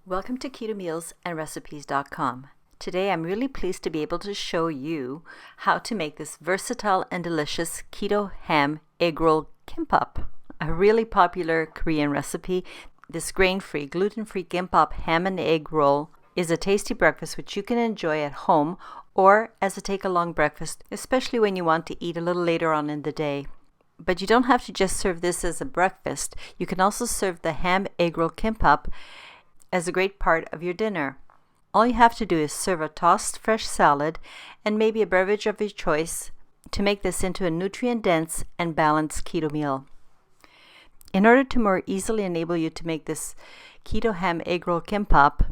Welcome to KetoMealsAndRecipes.com. Today I'm really pleased to be able to show you how to make this versatile and delicious keto ham Eggroll Kimbap, a really popular Korean recipe. This grain-free, gluten-free gimbap ham and egg roll is a tasty breakfast which you can enjoy at home or as a take-along breakfast, especially when you want to eat a little later on in the day. But you don't have to just serve this as a breakfast. You can also serve the ham Eggroll Kimbap as a great part of your dinner. All you have to do is serve a tossed fresh salad and maybe a beverage of your choice to make this into a nutrient-dense and balanced keto meal. In order to more easily enable you to make this keto ham Eggroll Kimbap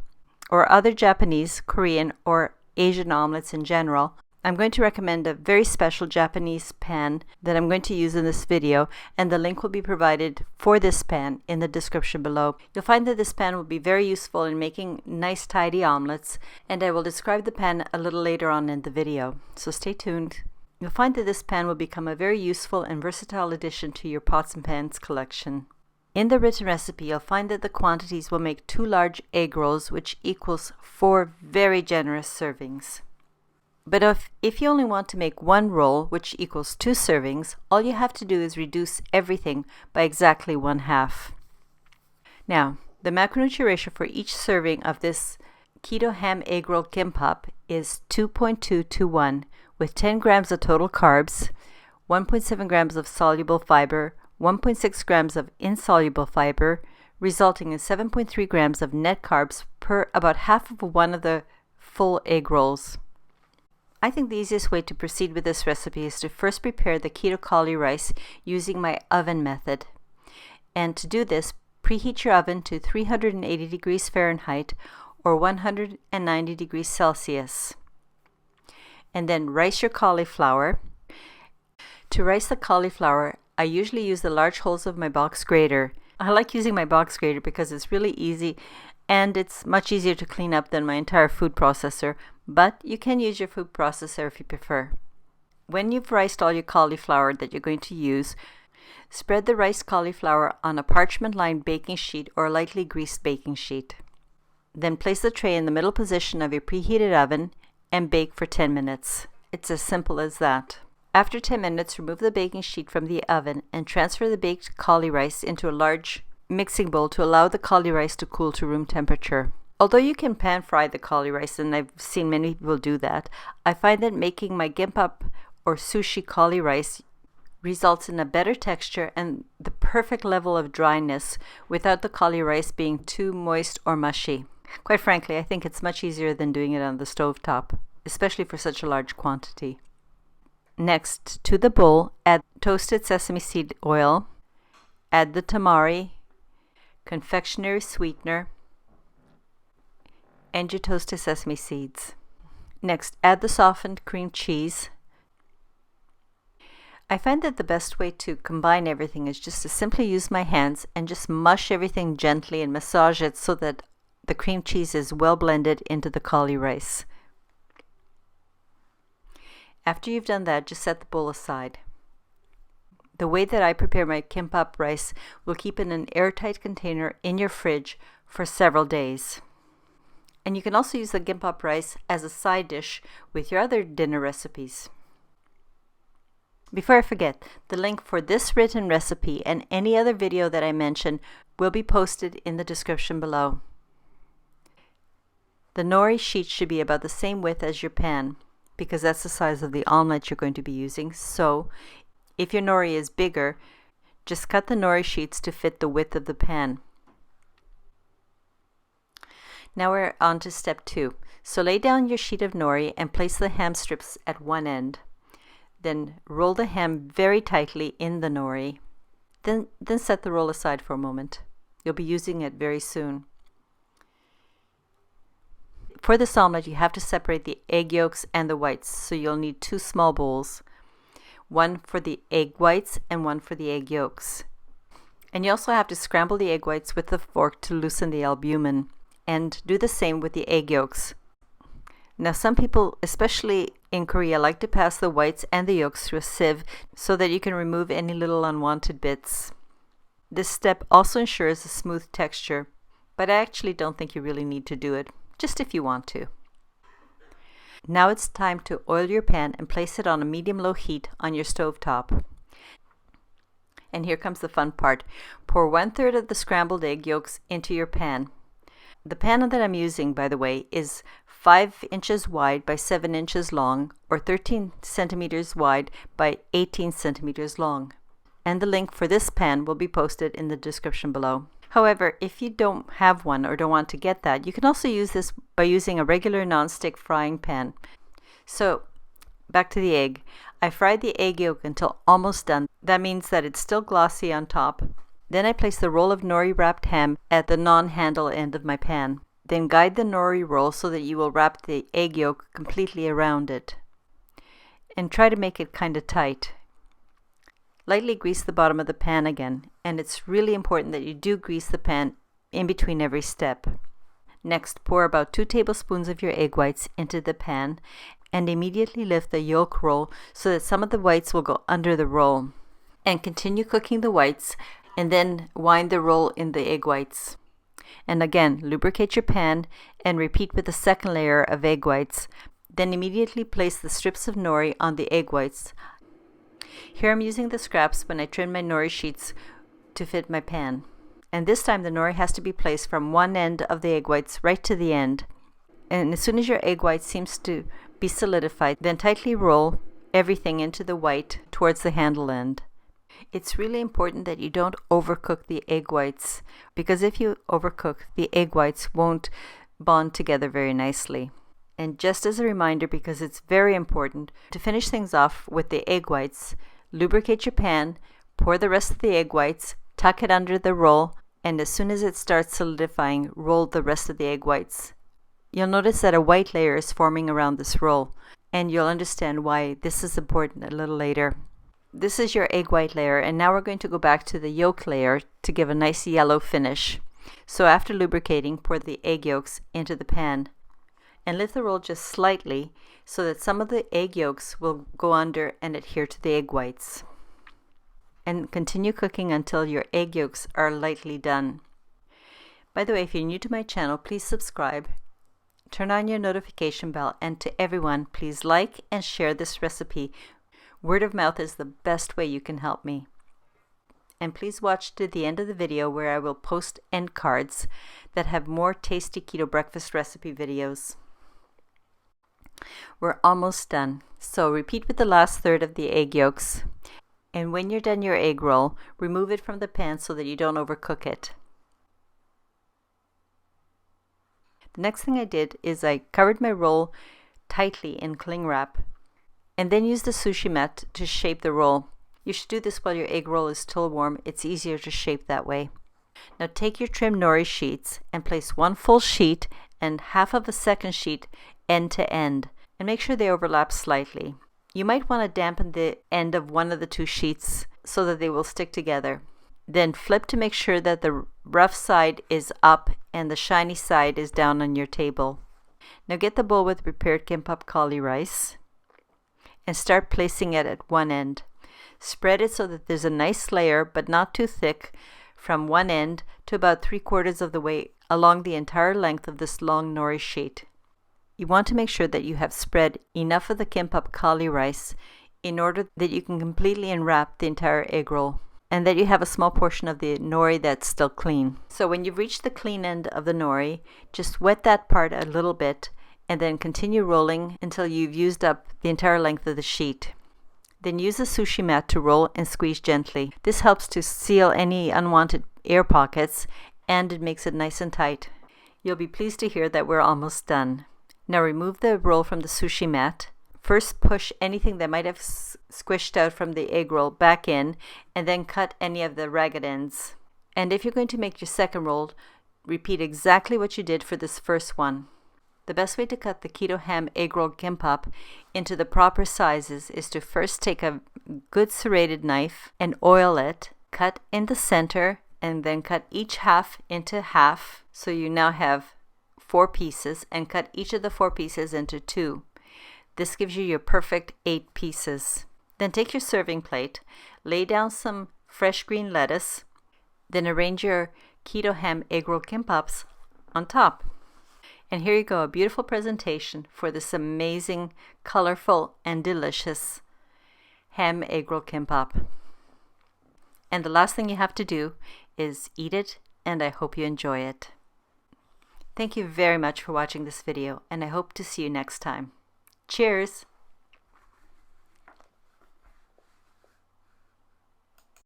or other Japanese, Korean, or Asian omelets in general, I'm going to recommend a very special Japanese pan that I'm going to use in this video, and the link will be provided for this pan in the description below. You'll find that this pan will be very useful in making nice tidy omelets, and I will describe the pan a little later on in the video, so stay tuned. You'll find that this pan will become a very useful and versatile addition to your pots and pans collection. In the written recipe, you'll find that the quantities will make 2 large egg rolls, which equals 4 very generous servings. But if you only want to make 1 roll, which equals 2 servings, all you have to do is reduce everything by exactly 1/2. Now, the macronutrient ratio for each serving of this keto ham Eggroll Kimbap is 2.2 to 1, with 10 grams of total carbs, 1.7 grams of soluble fiber, 1.6 grams of insoluble fiber, resulting in 7.3 grams of net carbs per about half of one of the full egg rolls. I think the easiest way to proceed with this recipe is to first prepare the keto cauli rice using my oven method. And to do this, preheat your oven to 380 degrees Fahrenheit or 190 degrees Celsius. And then rice your cauliflower. To rice the cauliflower, I usually use the large holes of my box grater. I like using my box grater because it's really easy and it's much easier to clean up than my entire food processor, but you can use your food processor if you prefer. When you've riced all your cauliflower that you're going to use, spread the riced cauliflower on a parchment-lined baking sheet or a lightly greased baking sheet. Then place the tray in the middle position of your preheated oven and bake for 10 minutes. It's as simple as that. After 10 minutes, remove the baking sheet from the oven and transfer the baked cauli rice into a large mixing bowl to allow the cauli rice to cool to room temperature. Although you can pan fry the cauli rice, and I've seen many people do that, I find that making my gimbap or sushi cauli rice results in a better texture and the perfect level of dryness without the cauli rice being too moist or mushy. Quite frankly, I think it's much easier than doing it on the stovetop, especially for such a large quantity. Next, to the bowl, add toasted sesame seed oil, add the tamari, confectionery sweetener, and your toasted sesame seeds. Next, add the softened cream cheese. I find that the best way to combine everything is just to simply use my hands and just mush everything gently and massage it so that the cream cheese is well blended into the cauli rice. After you've done that, just set the bowl aside. The way that I prepare my kimbap rice will keep in an airtight container in your fridge for several days. And you can also use the gimbap rice as a side dish with your other dinner recipes. Before I forget, the link for this written recipe and any other video that I mention will be posted in the description below. The nori sheet should be about the same width as your pan, because that's the size of the omelet you're going to be using. So if your nori is bigger, just cut the nori sheets to fit the width of the pan. Now we're on to step 2. So lay down your sheet of nori and place the ham strips at one end. Then roll the ham very tightly in the nori. Then set the roll aside for a moment. You'll be using it very soon. For this omelet, you have to separate the egg yolks and the whites, so you'll need 2 small bowls. One for the egg whites and one for the egg yolks. And you also have to scramble the egg whites with a fork to loosen the albumin, and do the same with the egg yolks. Now some people, especially in Korea, like to pass the whites and the yolks through a sieve so that you can remove any little unwanted bits. This step also ensures a smooth texture but I actually don't think you really need to do it, just if you want to. Now it's time to oil your pan and place it on a medium-low heat on your stove top. And here comes the fun part. Pour 1/3 of the scrambled egg yolks into your pan. The pan that I'm using, by the way, is 5 inches wide by 7 inches long, or 13 centimeters wide by 18 centimeters long. And the link for this pan will be posted in the description below. However, if you don't have one or don't want to get that, you can also use this by using a regular non-stick frying pan. So, back to the egg. I fried the egg yolk until almost done. That means that it's still glossy on top. Then I place the roll of nori wrapped ham at the non-handle end of my pan. Then guide the nori roll so that you will wrap the egg yolk completely around it. And try to make it kind of tight. Lightly grease the bottom of the pan again, and it's really important that you do grease the pan in between every step. Next, pour about 2 tablespoons of your egg whites into the pan and immediately lift the yolk roll so that some of the whites will go under the roll. And continue cooking the whites and then wind the roll in the egg whites. And again, lubricate your pan and repeat with the second layer of egg whites. Then immediately place the strips of nori on the egg whites. Here I'm using the scraps when I trim my nori sheets to fit my pan. And this time the nori has to be placed from one end of the egg whites right to the end. And as soon as your egg white seems to be solidified, then tightly roll everything into the white towards the handle end. It's really important that you don't overcook the egg whites, because if you overcook, the egg whites won't bond together very nicely. And just as a reminder, because it's very important, to finish things off with the egg whites, lubricate your pan, pour the rest of the egg whites, tuck it under the roll, and as soon as it starts solidifying, roll the rest of the egg whites. You'll notice that a white layer is forming around this roll, and you'll understand why this is important a little later. This is your egg white layer, and now we're going to go back to the yolk layer to give a nice yellow finish. So after lubricating, pour the egg yolks into the pan and lift the roll just slightly so that some of the egg yolks will go under and adhere to the egg whites. And continue cooking until your egg yolks are lightly done. By the way, if you're new to my channel, please subscribe, turn on your notification bell, and to everyone, please like and share this recipe. Word of mouth is the best way you can help me. And please watch to the end of the video where I will post end cards that have more tasty keto breakfast recipe videos. We're almost done. So repeat with the last third of the egg yolks. And when you're done your egg roll, remove it from the pan so that you don't overcook it. The next thing I did is I covered my roll tightly in cling wrap and then use the sushi mat to shape the roll. You should do this while your egg roll is still warm. It's easier to shape that way. Now take your trimmed nori sheets and place one full sheet and half of a second sheet end to end, and make sure they overlap slightly. You might want to dampen the end of one of the two sheets so that they will stick together. Then flip to make sure that the rough side is up and the shiny side is down on your table. Now get the bowl with prepared gimbap cauli rice and start placing it at one end. Spread it so that there's a nice layer, but not too thick, from one end to about 3/4 of the way along the entire length of this long nori sheet. You want to make sure that you have spread enough of the gimbap cauli rice in order that you can completely unwrap the entire egg roll, and that you have a small portion of the nori that's still clean. So when you've reached the clean end of the nori, just wet that part a little bit and then continue rolling until you've used up the entire length of the sheet. Then use a sushi mat to roll and squeeze gently. This helps to seal any unwanted air pockets, and it makes it nice and tight. You'll be pleased to hear that we're almost done. Now remove the roll from the sushi mat. First push anything that might have squished out from the egg roll back in, and then cut any of the ragged ends. And if you're going to make your second roll, repeat exactly what you did for this first one. The best way to cut the keto ham Eggroll Kimbap into the proper sizes is to first take a good serrated knife and oil it, cut in the center, and then cut each half into half, so you now have 4 pieces, and cut each of the 4 pieces into 2. This gives you your perfect 8 pieces. Then take your serving plate, lay down some fresh green lettuce, then arrange your keto ham Eggroll Kimbaps on top. And here you go, a beautiful presentation for this amazing, colorful, and delicious ham eggroll kimbap. And the last thing you have to do is eat it, and I hope you enjoy it. Thank you very much for watching this video, and I hope to see you next time. Cheers!